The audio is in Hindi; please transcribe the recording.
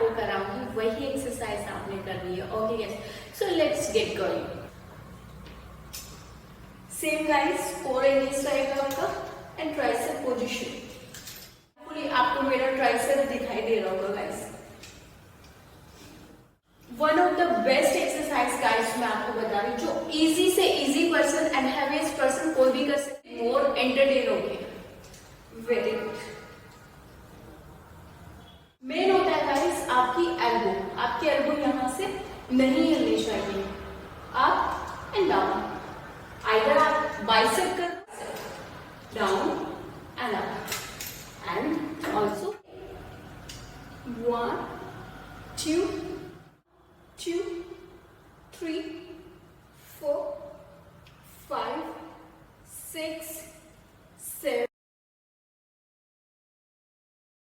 आपको कराऊंगी वही एक्सरसाइज आपने करनी है। Okay guys, so let's get going. Same guys, core angles रहेगा आपका एंड ट्राइसेप पोजीशन। आपको मेरा ट्राइसेप दिखाई दे रहा होगा guys. One of the best exercise guys मैं आपको बता रही हूँ, जो इजी से easy person and heaviest person कोई भी कर सकते, मोर एंटरटेन हो गए। Very good. मेन होता है गाइस आपकी एल्बो। आपकी एल्बो यहां से नहीं हिलनी चाहिए, अप एंड डाउन। आइदर आप बाइसेप कर down and up and also 1 2 2 3 4 5 6